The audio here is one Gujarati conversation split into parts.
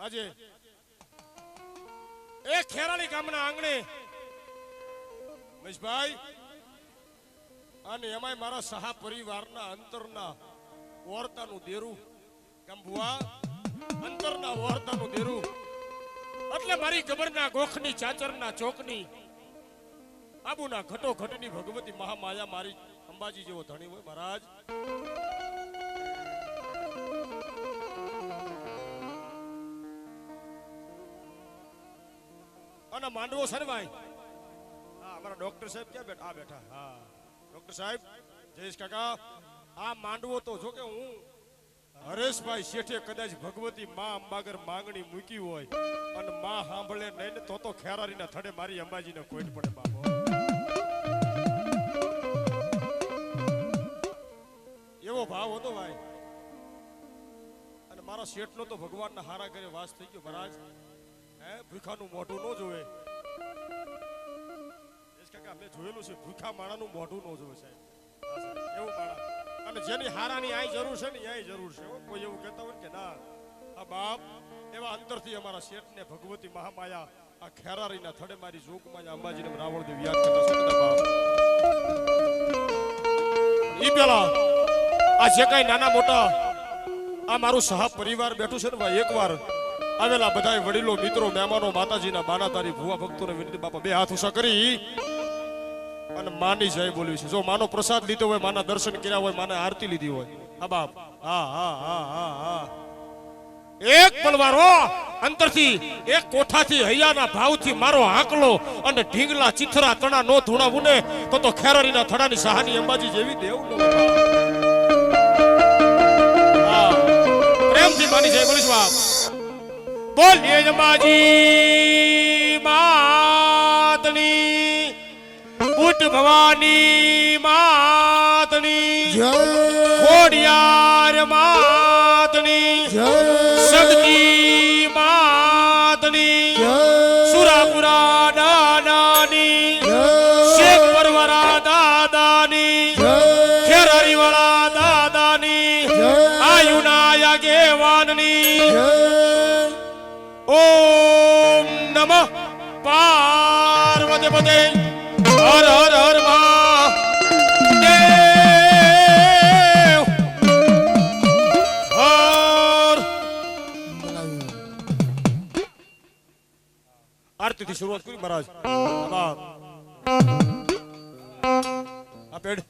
આજે એ ખેરાળી ગામના આંગણે મહેશભાઈ અને એમાંય મારા સહા પરિવારના અંતરના ઓરતાનું દેરું કેમ ભુવા અંતરના ઓરતાનું દેરું એટલે મારી ગબરના ગોખની ચાચરના ચોકની આબુના ઘટો ઘટની ભગવતી મહામાયા મારી અંબાજી જેવો ધણી હોય મહારાજ અને માંડવો છે ને ભાઈ હા અમારા ડોક્ટર સાહેબ ક્યાં બેઠા બેઠા હા ડોક્ટર સાહેબ જયેશ કાકા આ માંડવો તો જો કે હું હરેશભાઈ શેઠે કદાચ ભગવતી માં અંબાગર માંગણી મૂકી હોય અને માં સાંભળે નહીં ને તો ખેરારીના થડે મારી અંબાજીને કોઈટ પડે બાપો એવો ભાવ હતો ભાઈ અને મારા શેઠનો તો ભગવાનના હારા ઘરે વાસ થઈ ગયો મહારાજ હે ભૂખાનું મોઢું ન જોવે કાકા મેં જોયેલું છે ભૂખા માણાનું મોઢું ન જોવે સાહેબ એવું માણા અને જેની હારાની આય જરૂર છે ને આય જરૂર છે કોઈ એવું કહેતા હોય કે ના આ બાપ એવા અંતરથી અમારા શેઠને ભગવતી મહામાયા આ ખેરારીના થડે મારી જોગમાં અંબાજીને રાવણદેવ યાદ કરતા શકતા બાપ ઈ પેલા આ જે કઈ નાના મોટા આ મારું સહા પરિવાર બેઠું છે ને ભાઈ એકવાર આવેલા બધા વડીલો મિત્રો મહેમાનો માતાજીના બાના તારી ભુવા ભક્તોને વિનંતી બાપા બે હાથ ઊંચા કરી અને માની જય બોલવી છે જો માનો પ્રસાદ લીધો હોય માના દર્શન કર્યા હોય માને આરતી લીધી હોય હા બાપ હા હા હા હા હા એક પલવારો અંતરથી એક કોઠાથી હૈયાના ભાવથી મારો હાકલો અને ઢીંગલા ચિથરા તણા નો ધૂણાવું ને તો ખેરારીના થડાની સહાની અંબાજી જેવી દેવ નો હા પ્રેમથી માની જય બોલીશ બાપ બોલીએ અંબાજી માતની ઉટ ભવાની માતની ખોડિયાર માતની સદકી માતની સુરાપુરા દાદાની શેખ પરવરા દાદાની ખેરારી વાળા દાદાની આયુના યાગેવાનની ઓમ નમઃ પાર્વતી પતે હર હર હર મહાદેવ હર આરતીથી શરૂઆત કરી મહારાજ આ પેડ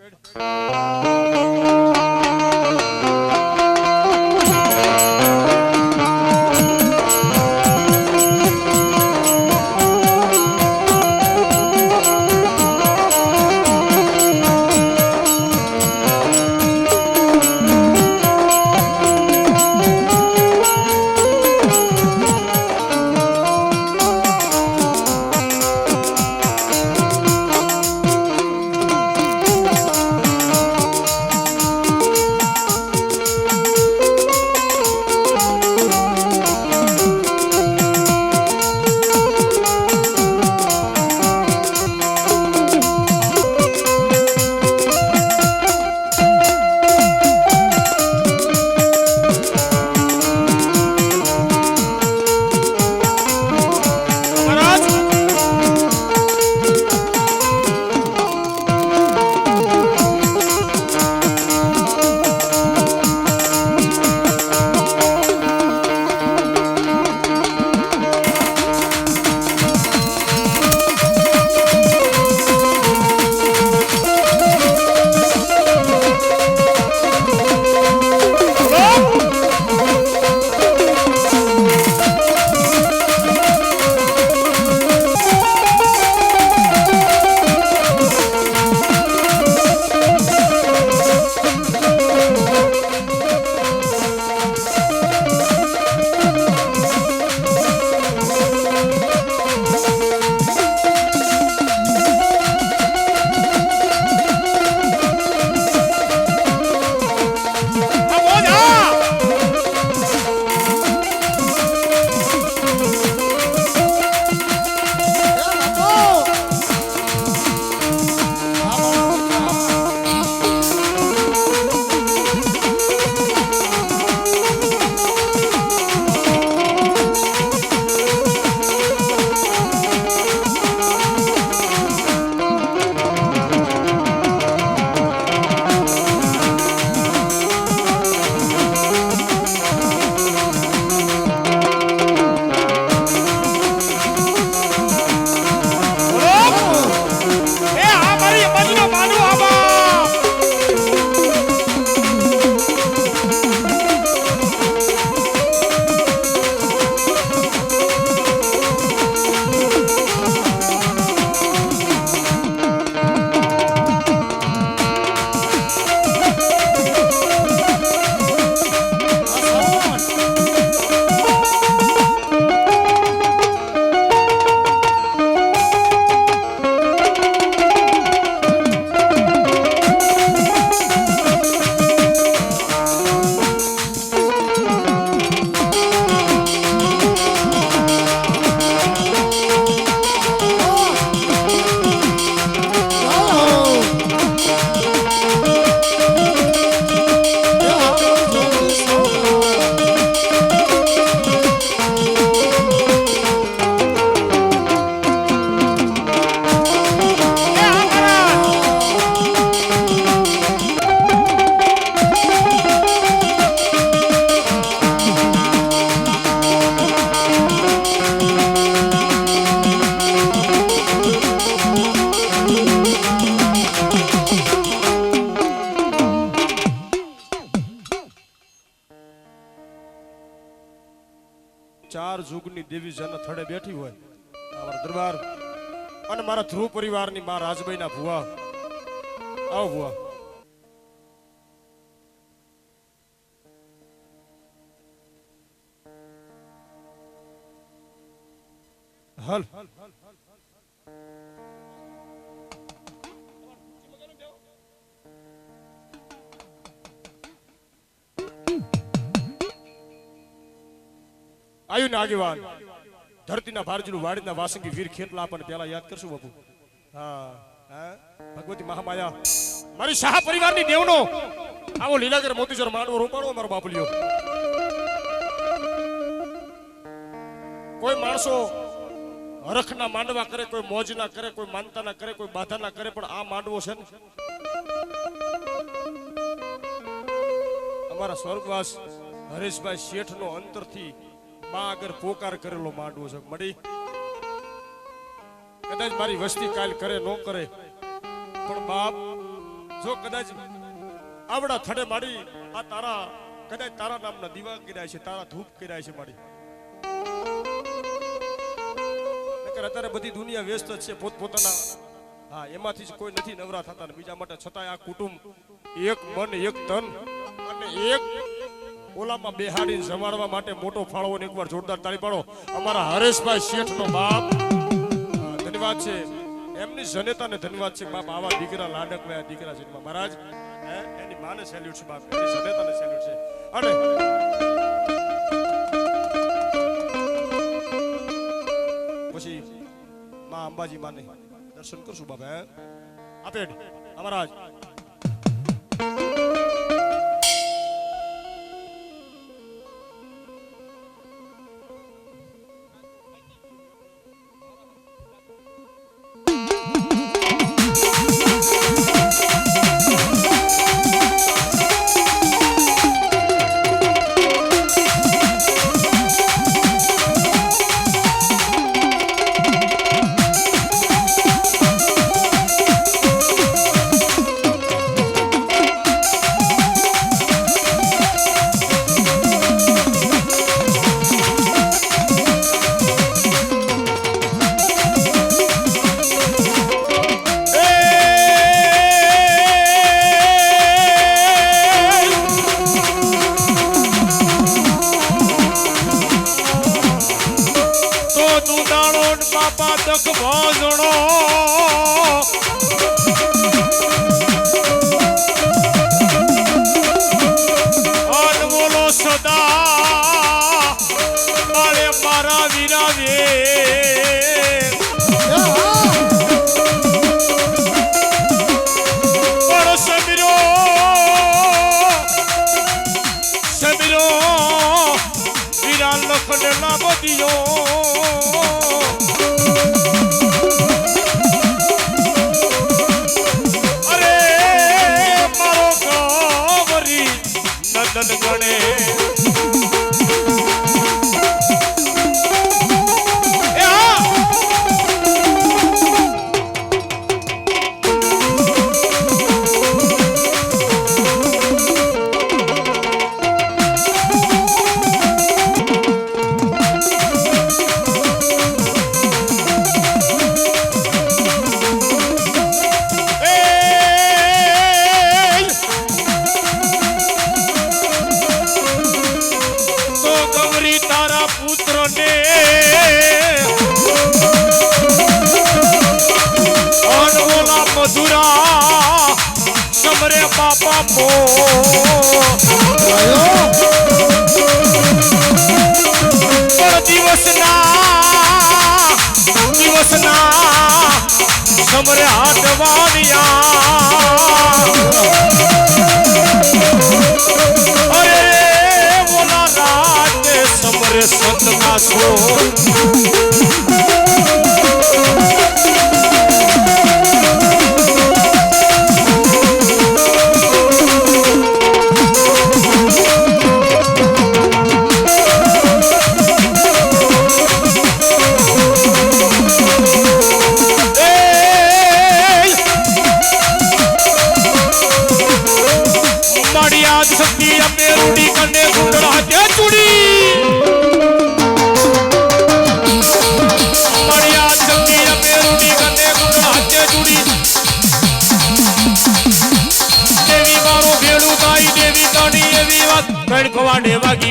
ચાર જુગની દેવી જેના થડે બેઠી હોય અમારા દરબાર અને મારા ધ્રુવ પરિવારની મા રાજબાઈના ભુવા આવો ભુવા હલ આયુ ને આગેવાન ધરતીના ભારજનું વાડીના વાસંગી વીર ખેતલા આપણને પેલા યાદ કરશું બાપુ હા હા ભગવતી મહામાયા મારી શાહ પરિવારની દેવનો આવો લીલાગર મોતીચર માંડવો રોપાડો મારો બાપલિયો કોઈ માણસો હરખના માંડવા કરે કોઈ મોજના કરે કોઈ માનતાના કરે કોઈ બાધાના કરે પણ આ માંડવો છે ને અમારા સ્વર્ગવાસ હરેશભાઈ શેઠનો અંતરથી માં આગળ પોકાર કરેલો માંડવો છે મળી કદાચ મારી વસ્તી કાલ કરે ન કરે પણ બાપ જો કદાચ આવડા થડે માડી આ તારા કદાચ તારા નામના દીવા કર્યા છે તારા ધૂપ કર્યા છે માડી અત્યારે બધી દુનિયા વ્યસ્ત છે પોતપોતાના હા એમાંથી જ કોઈ નથી નવરા થતા બીજા માટે છતાંય આ કુટુંબ એક મન એક તન અને એક ઓલામાં બેહાડીને જમાડવા માટે મોટો ફાળો એકવાર જોરદાર તાળી પાડો અમારા હરેશભાઈ શેઠનો બાપ ધન્યવાદ છે એમની જનેતાને ધન્યવાદ છે બાપ આવા દીકરા લાડક વયા દીકરા જન્મ મહારાજ એની માને સેલ્યુટ છે બાપ એની જનેતાને સેલ્યુટ છે અને પછી માં અંબાજી માને દર્શન કરશું બાપ આપે અમારા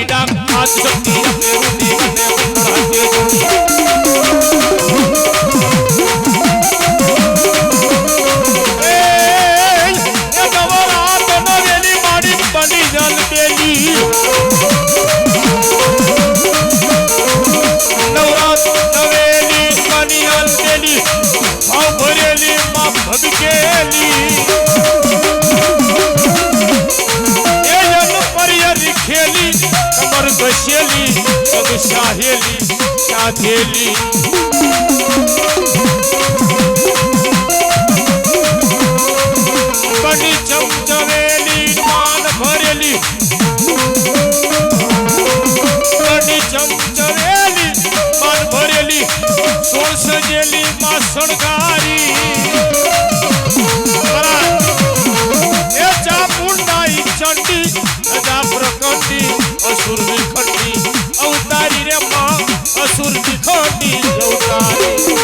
પેલી ડાક આજ શક્તિ આપે રૂડી અને હાથે જોડી शाहेली शाधेली बनी चमचमेली मान भरेली बनी चमचमेली मान भरेली सोल सजेली मां शणगारी ए चामुंडाई चंडी राजा प्रकंडी असुर विखंडी अवतारी रे मां असुर विखंडी अवतारी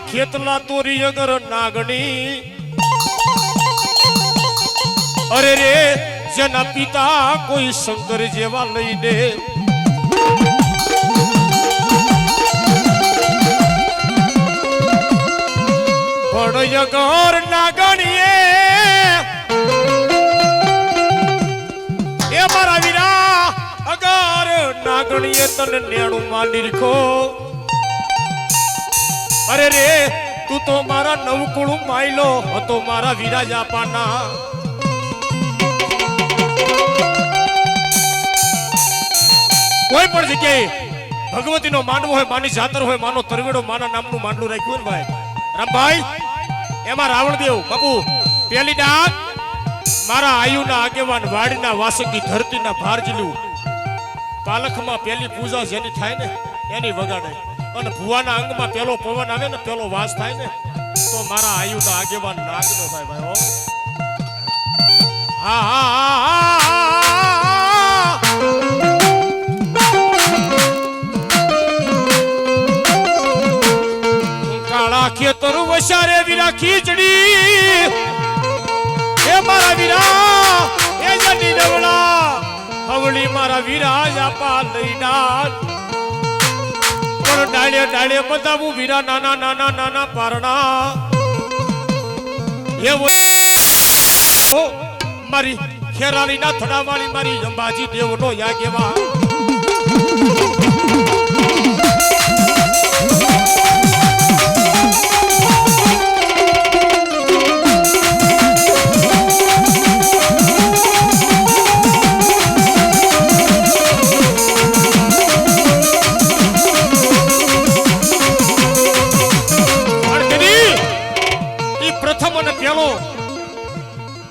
खेतला तोरी अगर नागणी अरे रे जना पिता कोई शंकर जेवा लई दे बड़ अगर नागणी ए मारा वीरा अगर नागणी तन नेणु मानी रखो अरे रे तू तो मारा नवकुळू मायलो હતો મારા વિરાજા પાના કોઈ પણ જગ્યાએ ભગવતીનો માંડવો હોય માની જાતર હોય માનો તરવેડો માના નામનું માંડલું રાખ્યું ને ભાઈ રામભાઈ એમાં રાવણદેવ બાપુ પેલી ડાક મારા આયુના આગેવાન વાડીના વાસકી ધરતીના ભાર જીલું પાલખમાં પેલી પૂજા જેની થાય ને એની વગાડે અને ભુવાના અંગમાં પેલો પવન આવે ને પેલો વાસ થાય ને તો મારા આયુના આગેવાન નાગનો થાય ભાઈ હો હા કાળા ખેતર વસારે વીરા ખીચડી એ મારા વીરા એ જની ડવડા હવળી મારા વીરા જાપા લઈ ડાલ डाले डाले बताबू वीरा नाना नाना नाना पारणा ये वो ओ मारी खेराली ना थड़ा वाली मारी अंबाजी देव नो या केवा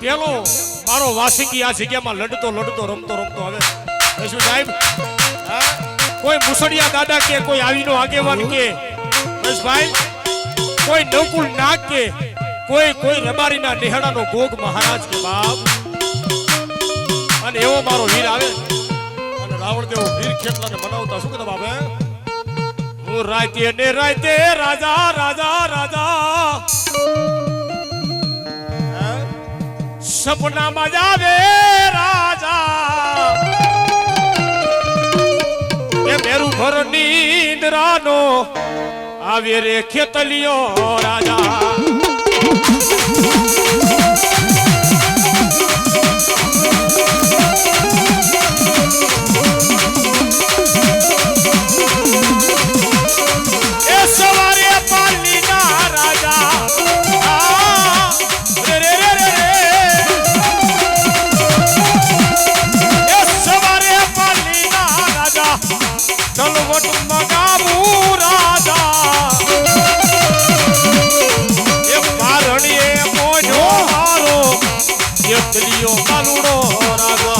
પેલો મારો વાસંગી આ જગ્યામાં લડતો લડતો રમતો રમતો હવે શું સાહેબ કોઈ મુસડિયા દાદા કે કોઈ આવીનો આગેવાન કે બસ ભાઈ કોઈ નવકુલ નાગ કે કોઈ રબારીના નેહડાનો ગોગ મહારાજ કે બાપ અને એવો મારો વીર આવે અને રાવણદેવ વીર ખેતલાને મનાવતા શું કહેતા બાપે હું રાતે ને રાતે રાજા રાજા રાજા सपना मजावे राजा ये मेरू घर नींद रानो आवे रे खेतलियो राजा ए सवारे पाली ना राजा चलवट मगाबू राजा ये पारणिये मोजो मारो ये तलियो मालूड़ो राजा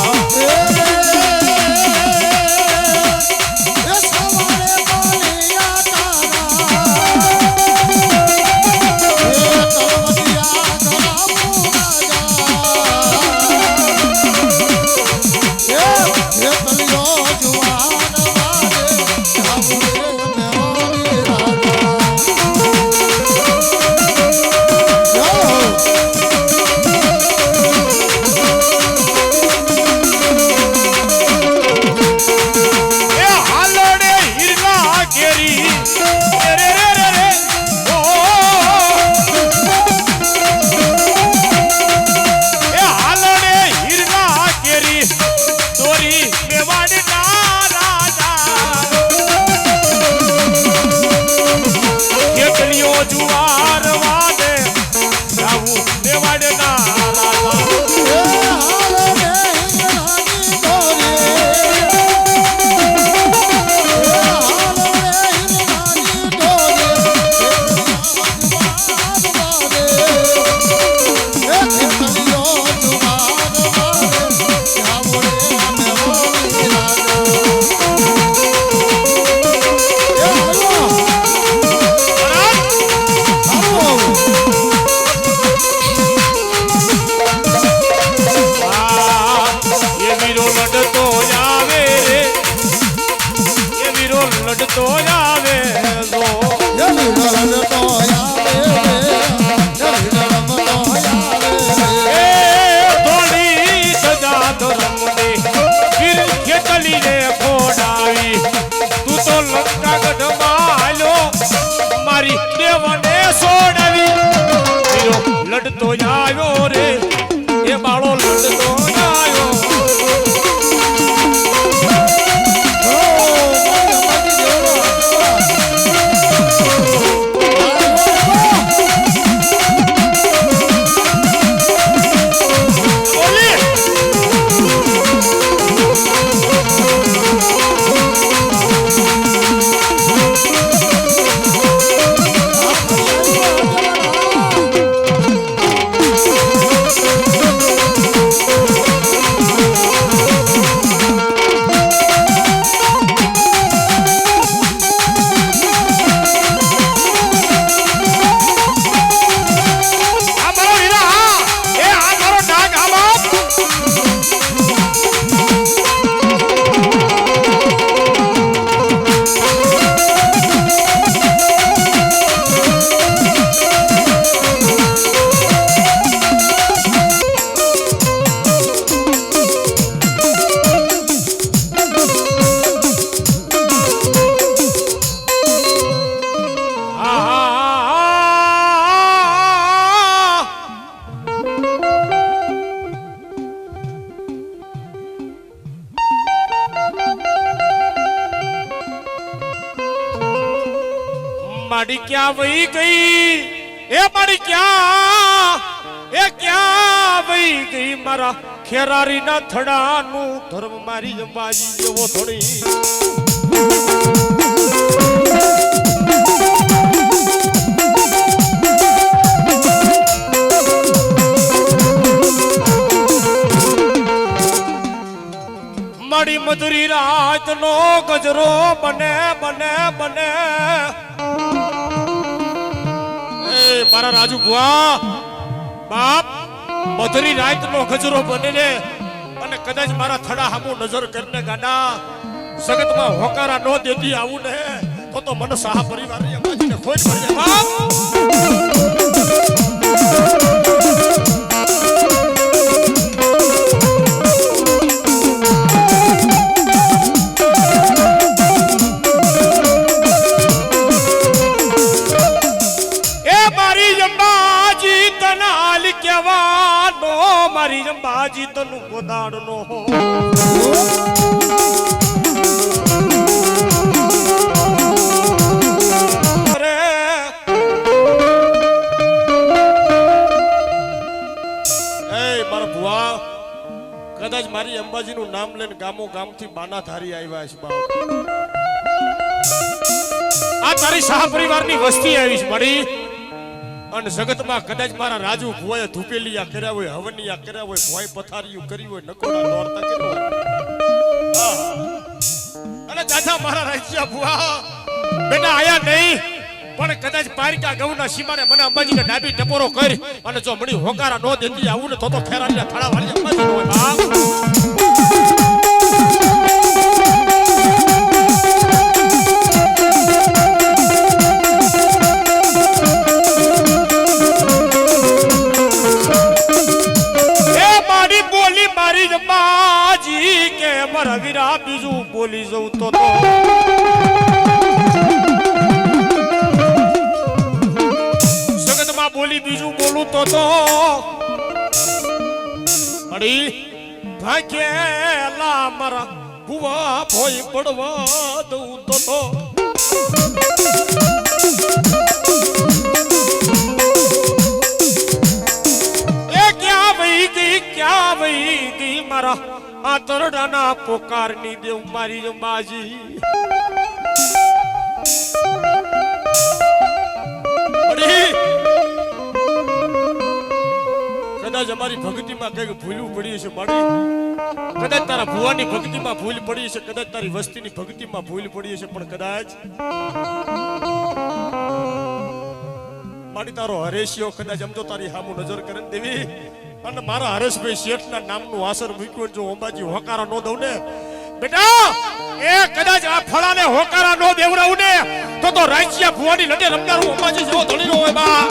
સોડાવી તું તો લંકા ગઢમાં હાલ્યો મારી દેવને સોડાવી લડતો આવ્યો રે એ બાળો લડતો આવ્યો माड़ी क्या वही गई ए माड़ी क्या वही गई मारा खेरारी ना थड़ा नु धर्म मारी जंबाजी जेवो थोड़ी माड़ी मधुरी रात नो गजरो बने बने बने मारा राजू बुआ बाप मधुरी रात नो गजरो बने ने અને કદાચ મારા થડા હામુ નજર કરીને ગાડા જગતમાં હોકારા નો દેતી આવું ને તો મને સાહા પરિવારની અંબાજીને ખોટ પડી જાય બાપ મારી અંબાજી તનું ગોદાડનો રે એ મારા ભુવા કદાચ મારી અંબાજીનું નામ લઈને ગામો ગામથી બાના ધારી આવ્યા છે બાપ આ તારી શાહ પરિવારની વસ્તી આવી છે મારી અને જગતમાં કદાચ મારા રાજુ ભુવાએ ધૂપેલિયા કર્યા હોય હવનિયા કર્યા હોય ભોય પથારીયું કર્યું હોય નકોડા નોરતા કર્યું હોય અને દાદા મારા રાજ્યા ભુવા બેટા આયા નહીં પણ કદાચ પારિકા ગૌના સીમાને મને અંબાજીને ડાબી ટપોરો કરી અને જો મણી હોકારા નો દેતી આવું ને તો ફેરાલીના થાળા વાળી અંબાજી હોય બાપ કે મારા વીરા બીજું બોલી જવું તો જગતમાં બોલી બીજું બોલું તો અડી ભાગ્યેલા મારા ભુવા ભોય પડવા દઉં તો ક્યાં વહી ગઈ મારા આતરડાના પોકારની દેવ મારી અંબાજી કદાચ અમારી ભક્તિમાં કઈક ભૂલવું પડી છે મારી કદાચ તારા ભુવાની ભક્તિમાં ભૂલ પડી છે કદાચ તારી વસ્તીની ભક્તિમાં ભૂલ પડી છે પણ કદાચ મારી તારો હરેશિયો કદાચ આમ તો તારી સામું નજર કરે દેવી અને મારા હરેશભાઈ શેઠના નામનું આસર મૂક્યું જો અંબાજી હોકારા નો દઉં ને બેટા એ કદાચ આ ફળાને હોકારા નો દેવરાવું ને તો રાજ્યા ભુવાની લડે રમનાર હું અંબાજી જેવો ધણીનો હોય બા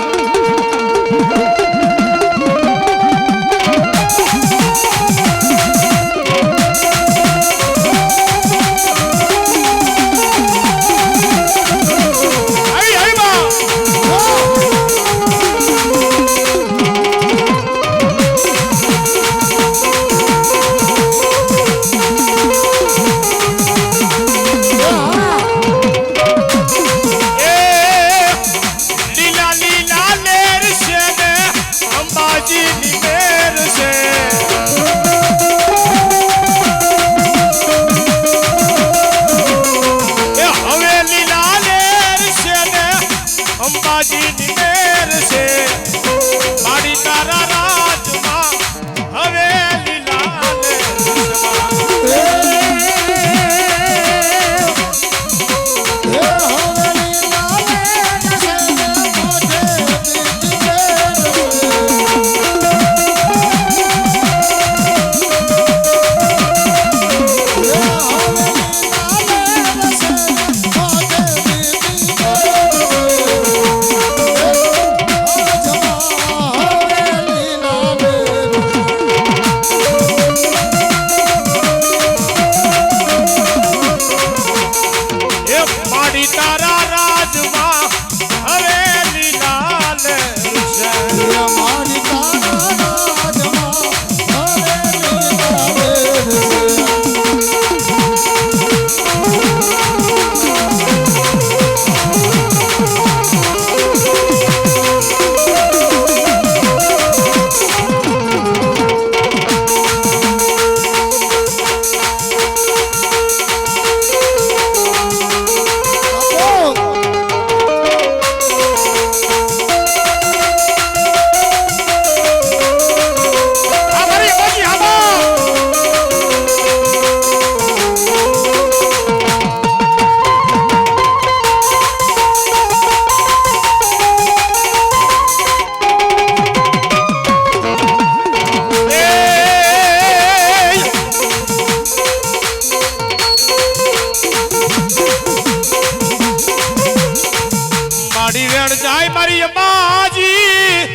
મારી અંબાજી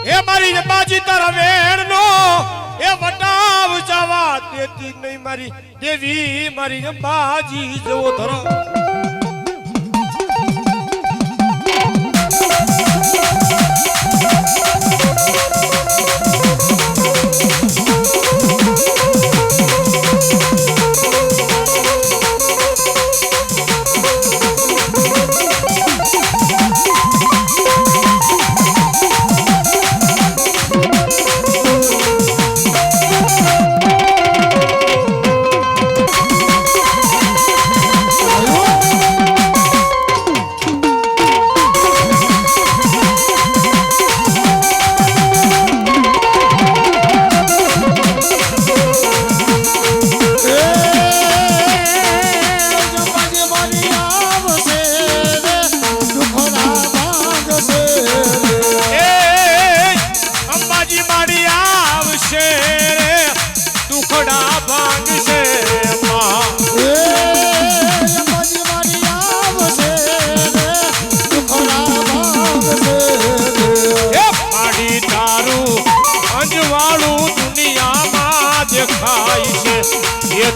એ મારી અંબાજી તારા વેણનો એ વટાવ જવા દેતી નહીં મારી દેવી મારી અંબાજી જેવો ધરો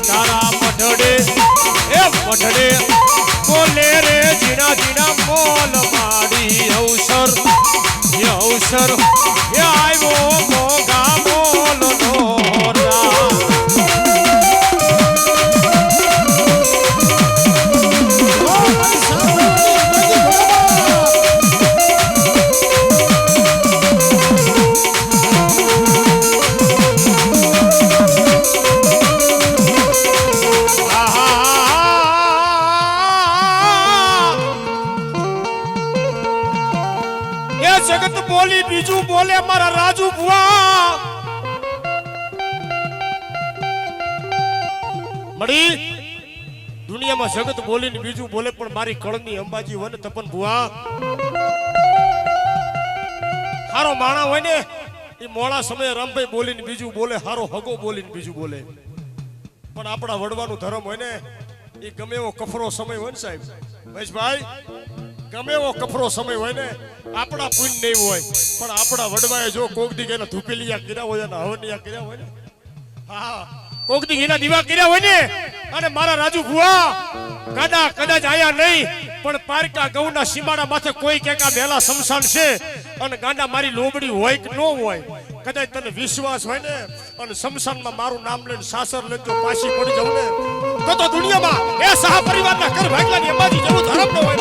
તારા પઢડે એ પઢડે બોલે રે જીણા જીણા મોલ માડી અવસર એ આવ્યો મોગા મોલ નો જગત બોલી બીજું બોલે મારા રાજુ ભુવા મળી દુનિયામાં જગત બોલીને બીજું બોલે પણ મારી કળની અંબાજી વન તપન ભુવા હારો માણા હોય ને એ મોડા સમયે રામભાઈ બોલીને બીજું બોલે હારો હગો બોલીને બીજું બોલે પણ આપણા વડવાનું ધર્મ હોય ને એ ગમે એવો કફરો સમય હોય ને સાહેબ મહેશભાઈ ગમે એવો કફરો સમય હોય ને આપણા પુણ્ય નહીં હોય પણ આપણા વડવાએ જો કોક દી એના ધૂપેલિયા કર્યા હોય અને હવનિયા કર્યા હોય ને હા કોક દી એના દીવા કર્યા હોય ને અને મારા રાજુ ભુવા કદાચ આયા નહીં પણ પારકા ગૌના સીમાડા માથે કોઈ કેકા બેલા શમશાન છે અને ગાંડા મારી લોબડી હોય કે ન હોય કદાચ તને વિશ્વાસ હોય ને અને શમશાનમાં મારું નામ લઈને સાસર લઈને જો પાછી પડી જાવ ને તો દુનિયામાં એ સહા પરિવારના ઘર ભાગલાની અંબાજી જેવું ધર્મ ન હોય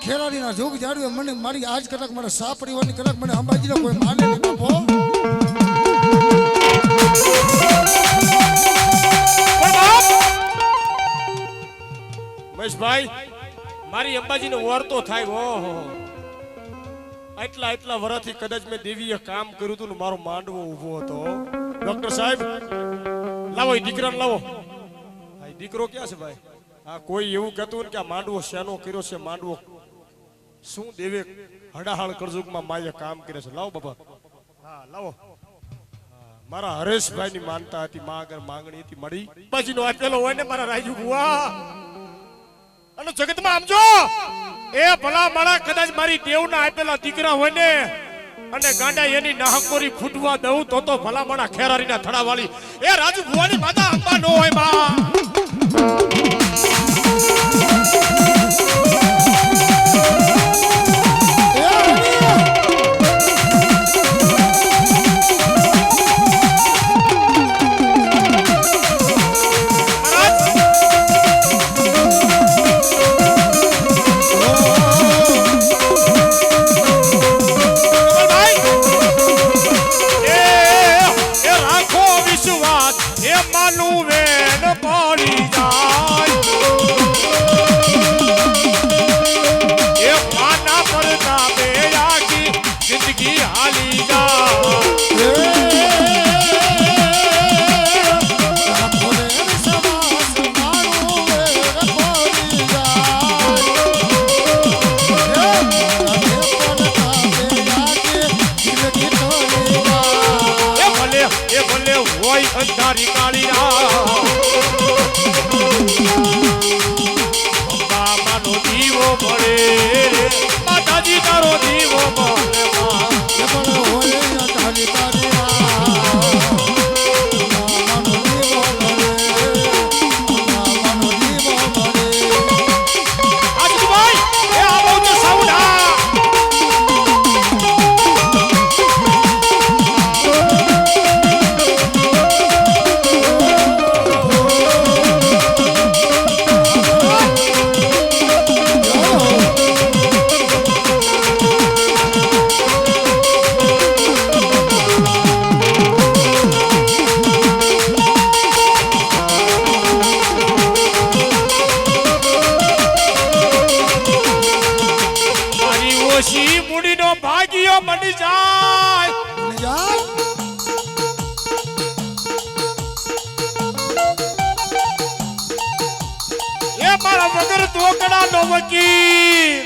ખેરાડીના જોગ જાડવે મને મારી આજ કલાક મારા સા પરિવારની કલાક મને અંબાજીનો કોઈ માને નહીં બાપો મહેશભાઈ મારી અંબાજીનો વર તો થાય ઓહો એટલા વર્ષથી કદાચ મેં દેવીએ કામ કર્યું હતું ને મારો માંડવો ઊભો હતો ડોક્ટર સાહેબ લાવો એ દીકરાને લાવો આ દીકરો ક્યાં છે ભાઈ? આ કોઈ એવું કહેતું હોય ને કે આ માંડવો શેનો કર્યો છે, માંડવો શું દેવે હડાહાળ કરજુકમાં માએ કામ કરે છે. લાવો બાબા, હા લાવો. મારા હરેશભાઈ ની માનતા હતી, માં આગળ માંગણી હતી, મળી પછી નો આપેલો હોય ને મારા રાજુ ભુવા. અને જગતમાં આમજો એ ભલા મારા કદાચ મારી દેવના આપેલા દીકરા હોય ને અને ગાંડા એની નાહકોરી ફૂટવા દઉં તો ભલા મારા ખેરારીના થડા વાળી એ રાજુ ભુવાની માતા અંબા નો હોય બા. અંધારી કાળી માનો દીવો મળે માતાજી તારો દીવો મળે હોય અંધારી કાળી ભાગ્યો મળી જાય. એ મારા વગર ધોકડા નો વકીલ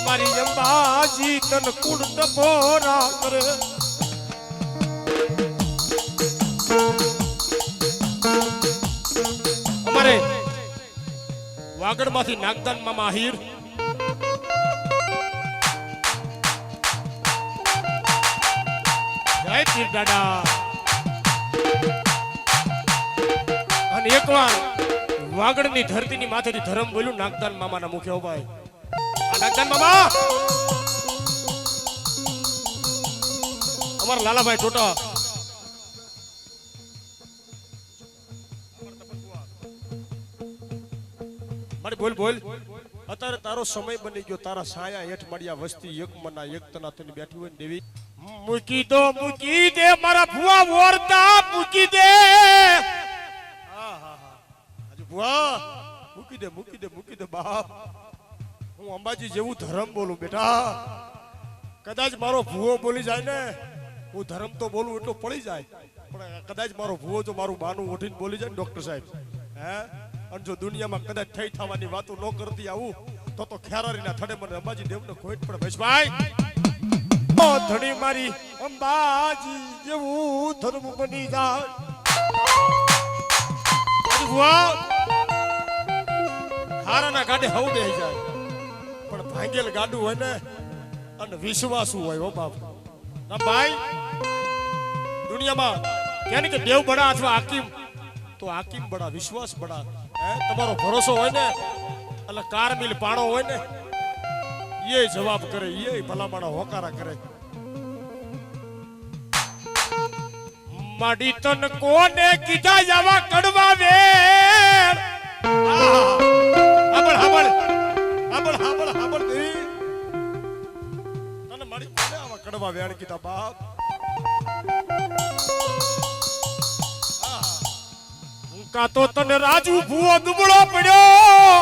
મારી અંબાજી તન કુળ ટપોરા કરે. અમારે વાગડ માંથી નાગદાન મામા આહિર દાદા અને એકવાર વાગડની ધરતીની માથેથી ધર્મ બોલ્યું નાગદાન મામાના મુખે. ઓ ભાઈ આ નાગદાન મામા અમારા લાલાભાઈ ટોટા મારી બોલ બોલ. અત્યારે તારો સમય બની ગયો, તારા સાયા હેઠ મળ્યા વસ્તી એક મના એક તના થઈને બેઠી હોય ને દેવી મૂકી દે મારા ભુવા વોરતા મૂકી દે. હજુ ભુવા મૂકી દે બાપ. હું અંબાજી જેવું ધર્મ બોલું બેટા. કદાચ મારો ભુવો બોલી જાય ને, હું ધર્મ તો બોલું એટલો પડી જાય, પણ કદાચ મારો ભુવો જો મારું બાનું ઉઠીને બોલી જાય ને ડોક્ટર સાહેબ, હે અને જો દુનિયામાં કદાચ થઈ થવાની વાતો ન કરતી આવું તો ખેરારીના થડે મને અંબાજી દેવને ખોટ પડે. ભેશભાઈ ધણી મારી અંબાજી જેવું ધર્મ બની જાય. હારાના ગાડે હવ બેહી જાય, પણ ભાંગેલ ગાડું હોય ને અને વિશ્વાસુ હોય. હો બાપ ના ભાઈ, દુનિયામાં ક્યાં કે દેવ બડા અથવા હાકીમ, તો હાકીમ બડા, વિશ્વાસ બડા. તમારો ભરોસો હોય ને એટલે કારમિલ પાણો હોય ને એ જવાબ કરે, એ ભલામણા હોકારા કરે. માડી તન કોને કીધા જવા કડવા વેર. હાબળ દેવી, તને માડી કોને આવા કડવા વેર કીધા બાપ? કા તો તને રાજુ ભૂવો દુબળો પડ્યો,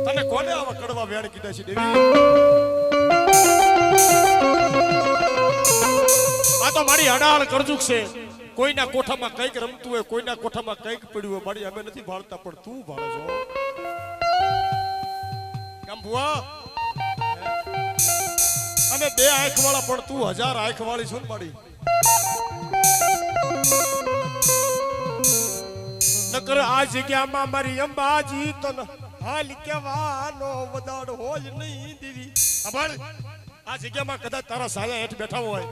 તને કોને આવા કડવા વેણ કીધા છે દેવી? આ તો મારી હડાળ કરજુક છે, કોઈના કોઠામાં કંઈક રમતું હોય, કોઈના કોઠામાં કંઈક પડ્યું હોય, મારી અમે નથી ભાળતા, પણ તું ભાળે છો. કેમ ભુવા? અમે બે આંખ વાળા, પણ તું 1000 આંખ વાળી છો ને મારી. નકર આ જગ્યામાં મારી અંબાજી તન હાલ કેવાનો વદાડ હોય નહીં દીવી. ખબર? આ જગ્યામાં કદાચ તારા સાયા હેઠ બેઠા હોય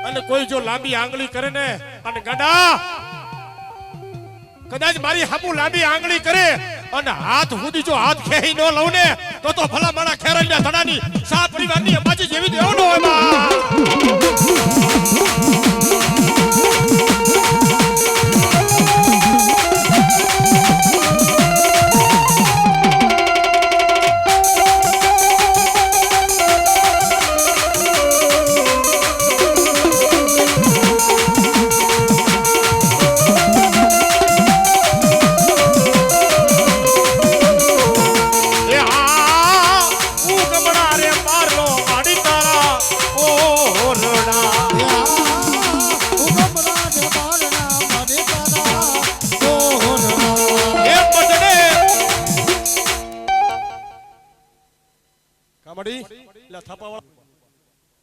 અને કોઈ જો લાંબી આંગળી કરે ને, અને ગાડા કદાચ મારી હામુ લાંબી આંગળી કરે અને હાથ સુધી જો હાથ ખેહી ન લઉં ને, તો ભલા મારા ખેરણના ધડાની સા પરિવારની અંબાજી જેવી દેવો ન હોય બા.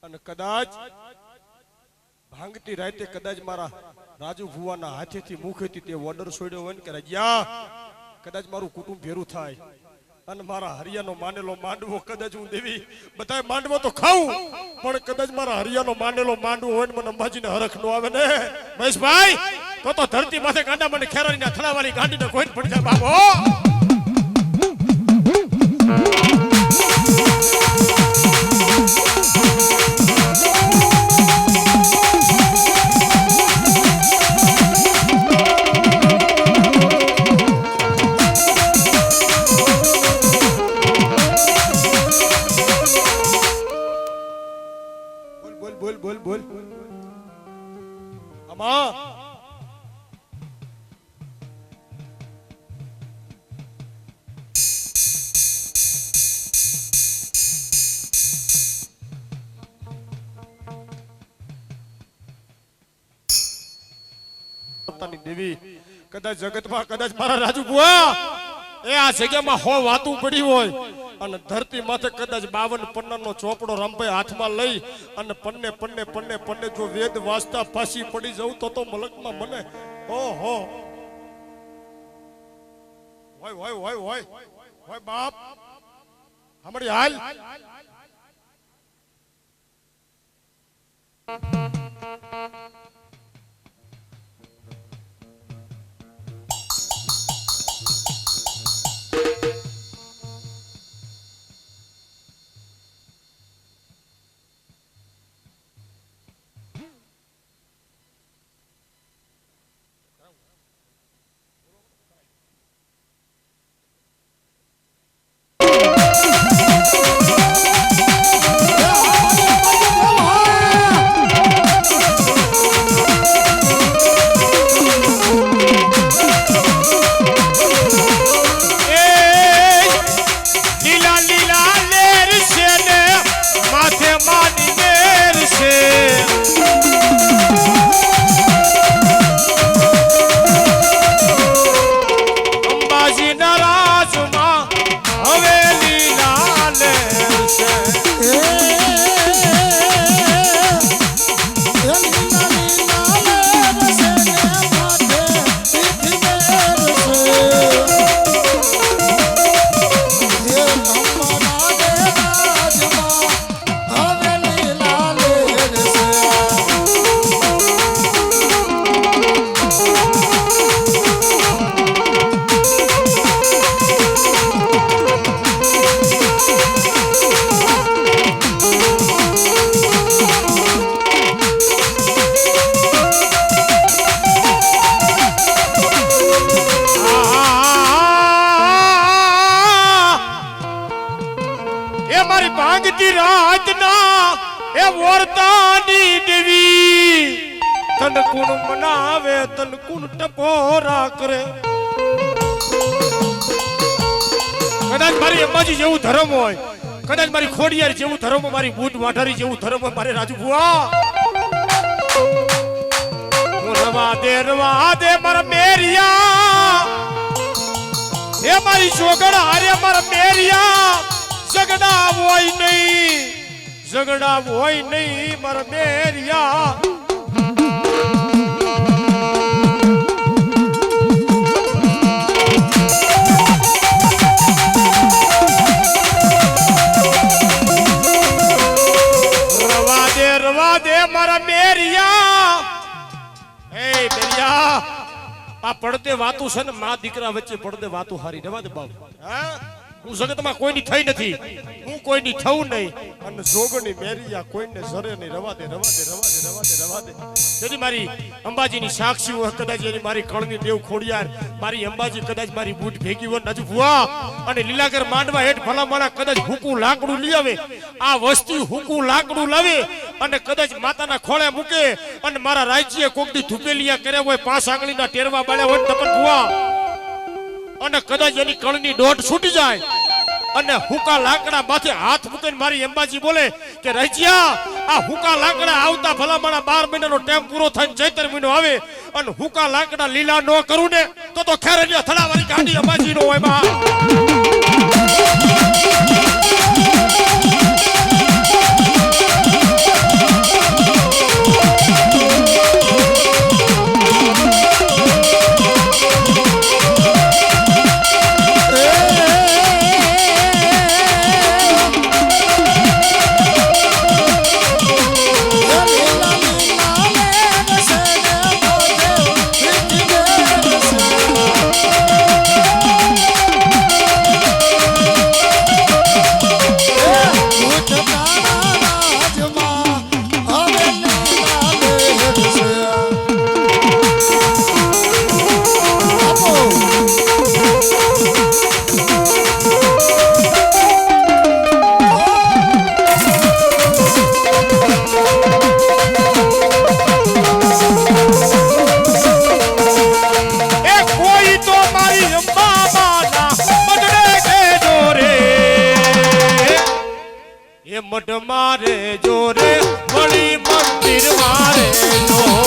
અને કદાચ ભાંગતી રાતે કદાચ મારા રાજુ ભુવાના હાથેથી મુખેથી તે ઓર્ડર છોડ્યો હોય ને કે રાજ્યા કદાચ મારું કુટુંબ ભેરું થાય અને મારા હરિયાનો માનેલો માંડવો કદાચ હું દેવી બધાય માંડવો તો ખાઉં, પણ કદાચ મારા હરિયાનો માનેલો માંડવો હોય ને મને અંબાજીને હરખ નો આવે ને મહેશભાઈ, તો ધરતી માથે ગાંડા મને ખેરારીના થડાવાળી ગાંડીને કોઈ પડી જાય બાબો. બોલ બોલ આમાં દેવી કદાચ જગતમાં કદાચ મારા રાજુ બુઆ એ આ જગ્યામાં હો વાતું પડી હોય અને ધરતી માથે કદાચ 52 પન્નાનો ચોપડો રંભાઈ હાથમાં લઈ અને પન્ને પન્ને પન્ને પન્ને જો વેદ વાંચતા ફાંસી પડી જાઉં તો મલકમાં મને ઓહો હોય હોય હોય હોય હોય બાપ હમણી હાલ મનાવે તન કુણ ટપોરા કરે. કદાચ મારી અંબાજી જેવું ધર્મ હોય, કદાચ મારી ખોડિયાર જેવું ધર્મ, મારી બુટ વાઢારી જેવું ધર્મ હોય મારે રાજુ ભુવા, રવા દે મારા મેરિયા એ મારી છોકરા હારે મારા મેરિયા ઝઘડા હોય નહીં મારા મેરિયા રવા દે મારા મેરિયા એ મેરિયા આ પડતે વાતું છે ને માં દીકરા વચ્ચે પડતે વાતું હારી રવા દે બાપ હા હું જગતમાં કોઈની થઈ નથી હું કોઈની થવું નહીં અને જોગણી મેરિયા કોઈને સરે નહીં રવા દે તેથી મારી અંબાજીની સાક્ષી હું કદાચ એની મારી કળની દેવ ખોડિયાર મારી અંબાજી કદાચ મારી બૂટ ભેગી હોય નથી ભુવા અને લીલાગર માંડવા હેઠ ભલામણા કદાચ હુકું લાકડું લઈ આવે આ વસ્તી હુકું લાકડું લાવે અને કદાચ માતાના ખોળે મૂકે અને મારા રાજ્ય કોકની ધુપેલિયા કર્યા હોય 5 આંગળીના ટેરવા બાળ્યા હોય તપન ભુવા અને કદાચ એની કળની દોટ છૂટી જાય અને હુકા લાકડા માથે હાથ મૂકીને મારી અંબાજી બોલે કે રજિયા આ હુકા લાકડા આવતા ભલામણા 12 મહિનાનો ટાઈમ પૂરો થઈને 14 મહિનો આવે અને હુકા લાકડા લીલા ન કરું ને તો ખેરલિયા થડાવાળી ગાડી અંબાજી નો હોય બા મઢ મારે જોરે વળી મંદિર મારે જો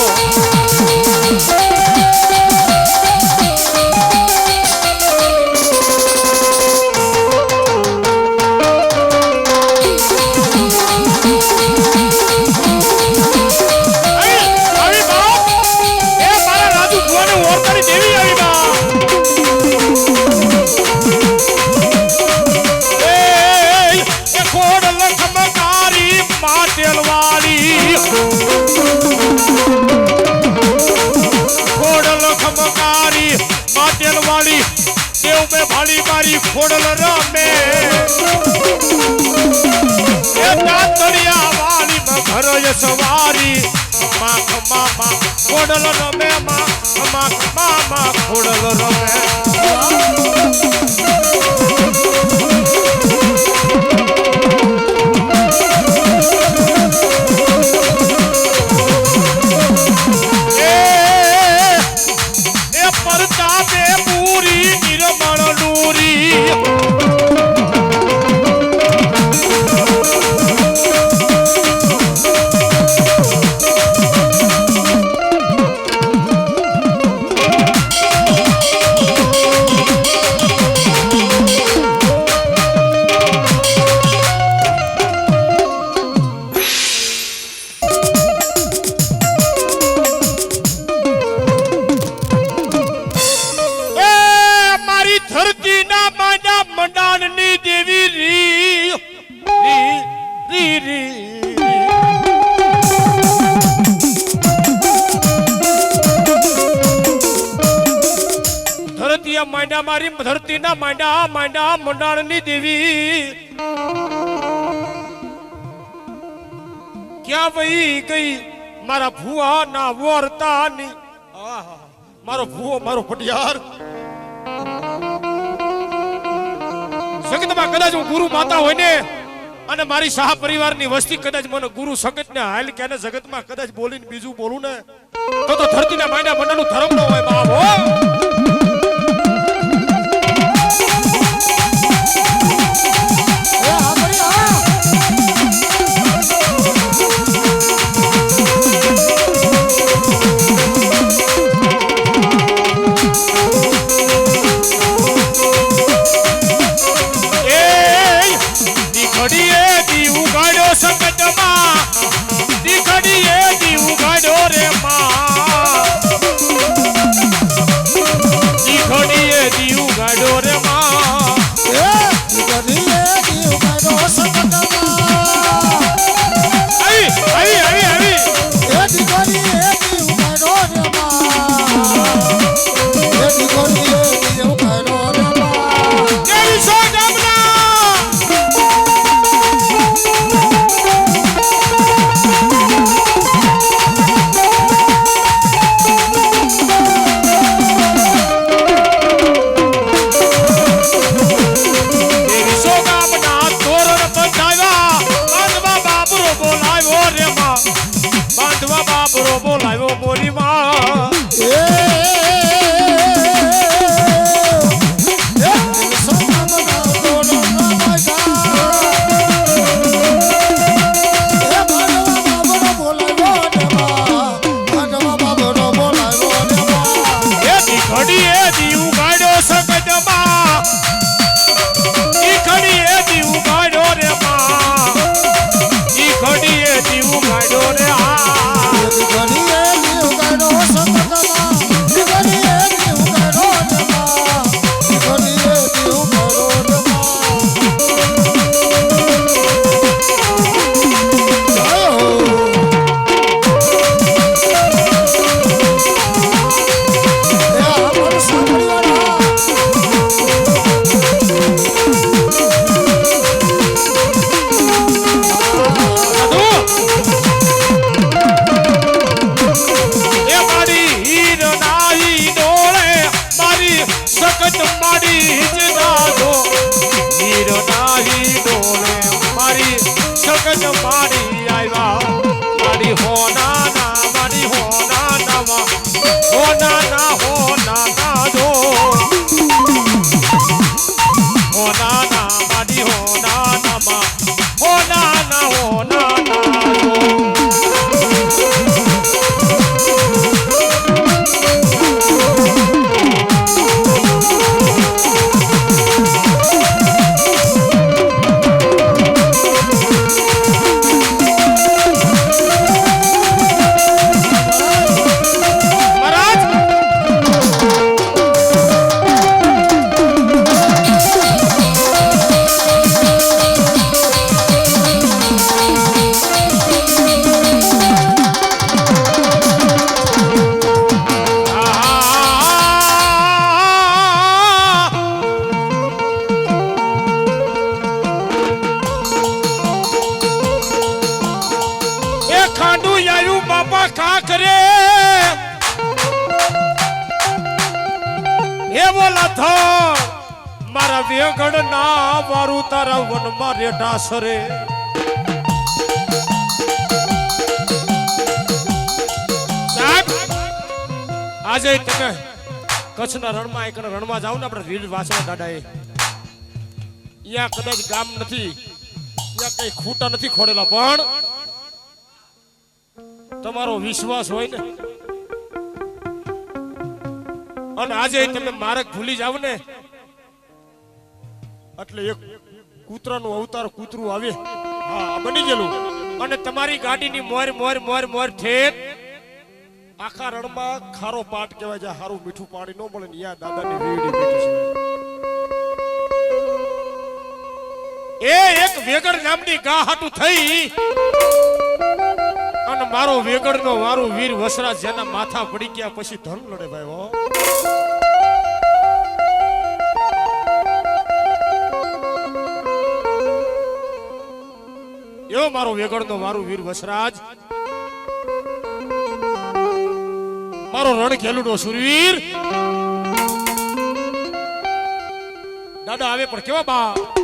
ખોડલ રમે એ દાંતડિયા વાલી માં ઘર સવારી માખ મામા ખોડલ રમે માખ મામા ખોડલ રમે મારી ધરતીના માંડા મંડાણની દેવી ક્યાં વહી ગઈ મારા ભુવા ના વર્તાની મારો ભુવો મારો પટિયાર જગતમાં કદાચ હું ગુરુ માતા હોય ને અને મારી શાહ પરિવારની વસ્તી કદાચ મને ગુરુ સગત ને હાલ કે જગતમાં કદાચ બોલીને બીજું બોલું ને તો ધરતીના માંડા મંડાણનું ધર્મ ન હોય બાપ હો બોલાવ્યો રે માં બાંધવા બાબરો બોલાવ્યો મોરી માં મારા વેગડ ના મારું તારા વનમાં રેઠા સરે સાહેબ આજે તમે કચ્છના રણમાં એક રણમાં જાવ ને આપણે રીડ વાસણા દાદાએ અહીંયા કદાચ ગામ નથી અહીંયા કઈ ખૂટા નથી ખોડેલા પણ તમારો વિશ્વાસ હોય ને અને આજે તમે માર્ગ ભૂલી જાવ ને એટલે એક કૂતરાનું અવતાર કૂતરું આવે હા બની ગયેલું અને તમારી ગાડીની મોર મોર મોર મોર ઠેર આખા રણમાં ખારો પાટ કહેવાય છે હારું મીઠું પાણી ન મળે ને યા દાદાની વેડી બેઠી છે એ એક વેગડ નામની ગા હાટું થઈ અને મારો વેગડનો મારો વીર વસરા જેના માથા પડી ગયા પછી ધન લડે ભાઈ હો એવો મારો વેગડનો મારું વીર વસરાજ મારો રણ ખેલુડો સુરવીર દાદા આવે પણ કેવા બા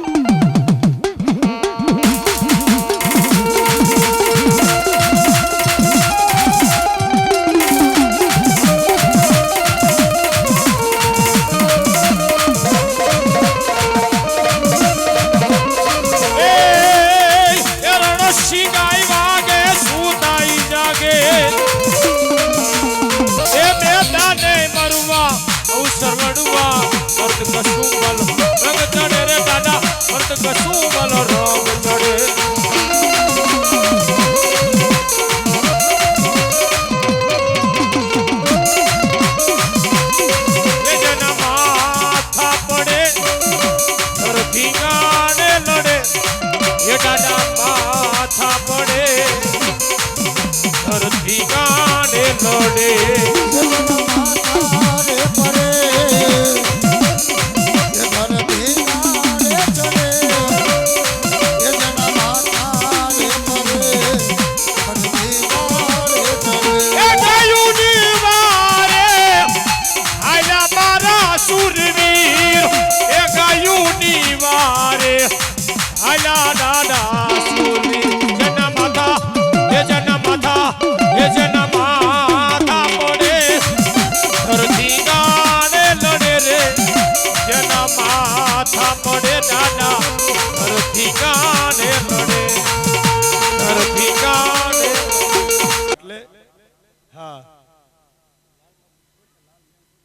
ઘરના માથા પડે દાદા ઘરથી ગાન